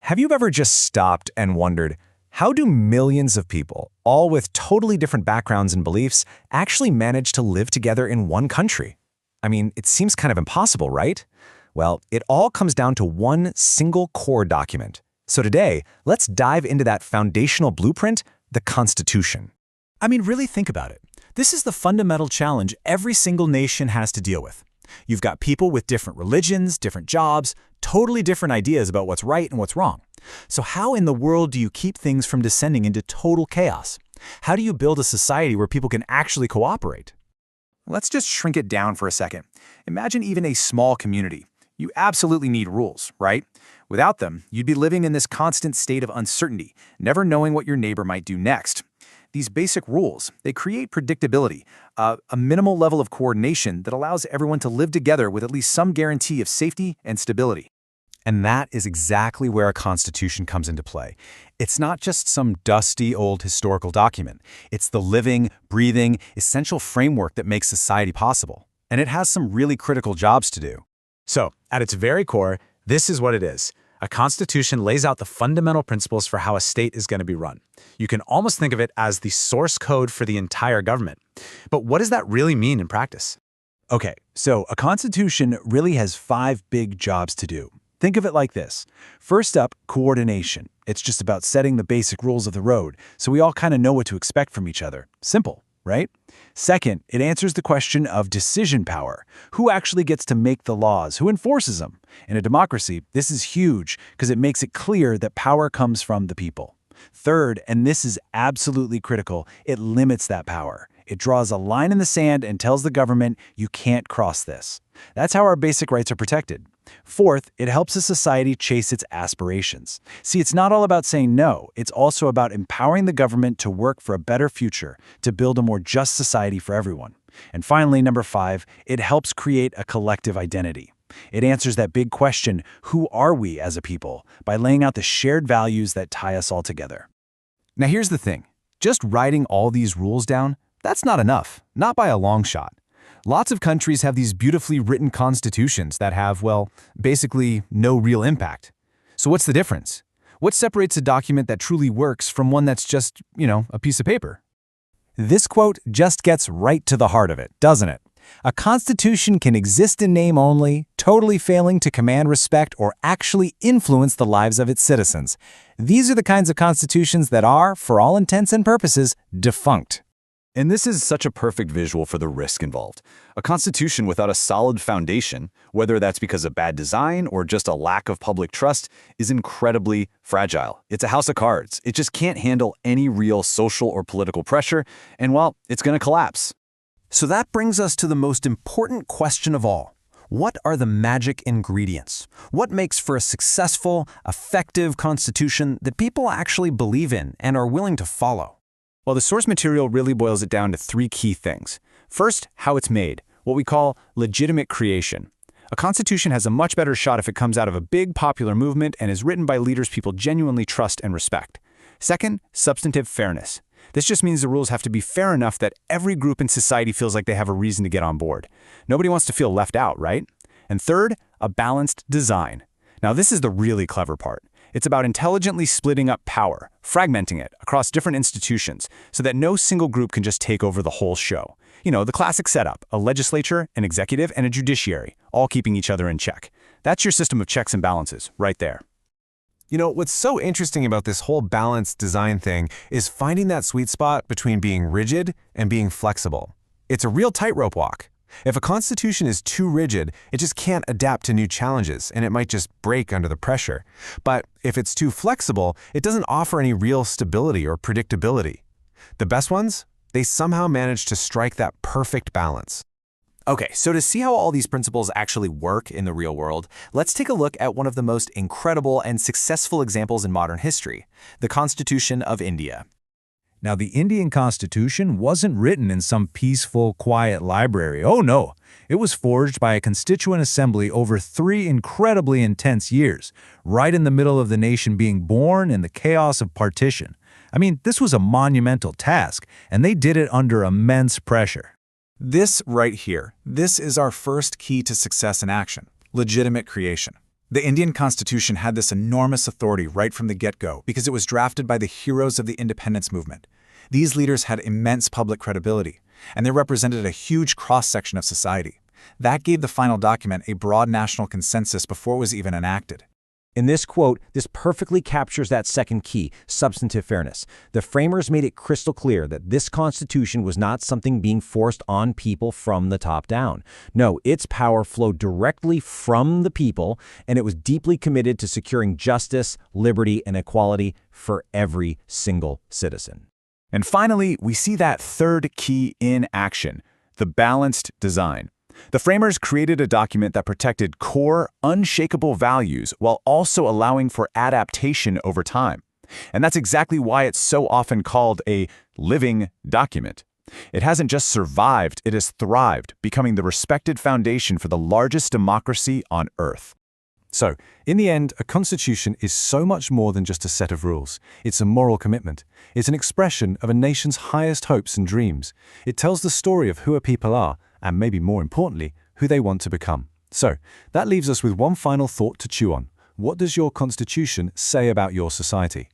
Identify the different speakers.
Speaker 1: Have you ever just stopped and wondered, how do millions of people, all with totally different backgrounds and beliefs, actually manage to live together in one country? I mean, it seems kind of impossible, right? Well, it all comes down to one single core document. So today, let's dive into that foundational blueprint, the Constitution.
Speaker 2: I mean, really think about it. This is the fundamental challenge every single nation has to deal with. You've got people with different religions, different jobs, totally different ideas about what's right and what's wrong. So how in the world do you keep things from descending into total chaos? How do you build a society where people can actually cooperate?
Speaker 3: Let's just shrink it down for a second. Imagine even a small community. You absolutely need rules, right? Without them, you'd be living in this constant state of uncertainty, never knowing what your neighbor might do next. These basic rules, they create predictability, a minimal level of coordination that allows everyone to live together with at least some guarantee of safety and stability.
Speaker 1: And that is exactly where a constitution comes into play. It's not just some dusty old historical document. It's the living, breathing, essential framework that makes society possible. And it has some really critical jobs to do.
Speaker 2: So, at its very core, this is what it is. A constitution lays out the fundamental principles for how a state is going to be run. You can almost think of it as the source code for the entire government. But what does that really mean in practice?
Speaker 1: Okay, so a constitution really has 5 big jobs to do. Think of it like this. First up, coordination. It's just about setting the basic rules of the road, so we all kind of know what to expect from each other. Simple, right? Second, it answers the question of decision power. Who actually gets to make the laws? Who enforces them? In a democracy, this is huge because it makes it clear that power comes from the people. Third, and this is absolutely critical, it limits that power. It draws a line in the sand and tells the government, you can't cross this. That's how our basic rights are protected. Fourth, it helps a society chase its aspirations. See, it's not all about saying no. It's also about empowering the government to work for a better future, to build a more just society for everyone. And finally, number 5, it helps create a collective identity. It answers that big question, who are we as a people, by laying out the shared values that tie us all together.
Speaker 3: Now here's the thing. Just writing all these rules down, that's not enough, not by a long shot. Lots of countries have these beautifully written constitutions that have, well, basically no real impact. So what's the difference? What separates a document that truly works from one that's just, a piece of paper?
Speaker 1: This quote just gets right to the heart of it, doesn't it? A constitution can exist in name only, totally failing to command respect or actually influence the lives of its citizens. These are the kinds of constitutions that are, for all intents and purposes, defunct.
Speaker 4: And this is such a perfect visual for the risk involved. A constitution without a solid foundation, whether that's because of bad design or just a lack of public trust, is incredibly fragile. It's a house of cards. It just can't handle any real social or political pressure, and well, it's going to collapse.
Speaker 1: So that brings us to the most important question of all. What are the magic ingredients? What makes for a successful, effective constitution that people actually believe in and are willing to follow?
Speaker 3: Well, the source material really boils it down to 3 key things. First, how it's made, what we call legitimate creation. A constitution has a much better shot if it comes out of a big popular movement and is written by leaders people genuinely trust and respect. Second, substantive fairness. This just means the rules have to be fair enough that every group in society feels like they have a reason to get on board. Nobody wants to feel left out, right? And third, a balanced design. Now, this is the really clever part. It's about intelligently splitting up power, fragmenting it across different institutions so that no single group can just take over the whole show. The classic setup, a legislature, an executive, and a judiciary, all keeping each other in check. That's your system of checks and balances, right there.
Speaker 5: What's so interesting about this whole balanced design thing is finding that sweet spot between being rigid and being flexible. It's a real tightrope walk. If a constitution is too rigid, it just can't adapt to new challenges, and it might just break under the pressure. But if it's too flexible, it doesn't offer any real stability or predictability. The best ones? They somehow manage to strike that perfect balance.
Speaker 1: Okay, so to see how all these principles actually work in the real world, let's take a look at one of the most incredible and successful examples in modern history, the Constitution of India.
Speaker 6: Now, the Indian Constitution wasn't written in some peaceful, quiet library. Oh no, it was forged by a Constituent Assembly over 3 incredibly intense years, right in the middle of the nation being born in the chaos of partition. I mean, this was a monumental task, and they did it under immense pressure.
Speaker 3: This right here, this is our first key to success in action, legitimate creation.
Speaker 1: The Indian Constitution had this enormous authority right from the get-go because it was drafted by the heroes of the independence movement. These leaders had immense public credibility, and they represented a huge cross-section of society. That gave the final document a broad national consensus before it was even enacted.
Speaker 7: In this quote, this perfectly captures that second key, substantive fairness. The framers made it crystal clear that this Constitution was not something being forced on people from the top down. No, its power flowed directly from the people, and it was deeply committed to securing justice, liberty, and equality for every single citizen.
Speaker 4: And finally, we see that third key in action, the balanced design. The framers created a document that protected core, unshakable values while also allowing for adaptation over time. And that's exactly why it's so often called a living document. It hasn't just survived, it has thrived, becoming the respected foundation for the largest democracy on Earth.
Speaker 5: So, in the end, a constitution is so much more than just a set of rules. It's a moral commitment. It's an expression of a nation's highest hopes and dreams. It tells the story of who a people are, and maybe more importantly, who they want to become. So, that leaves us with one final thought to chew on. What does your constitution say about your society?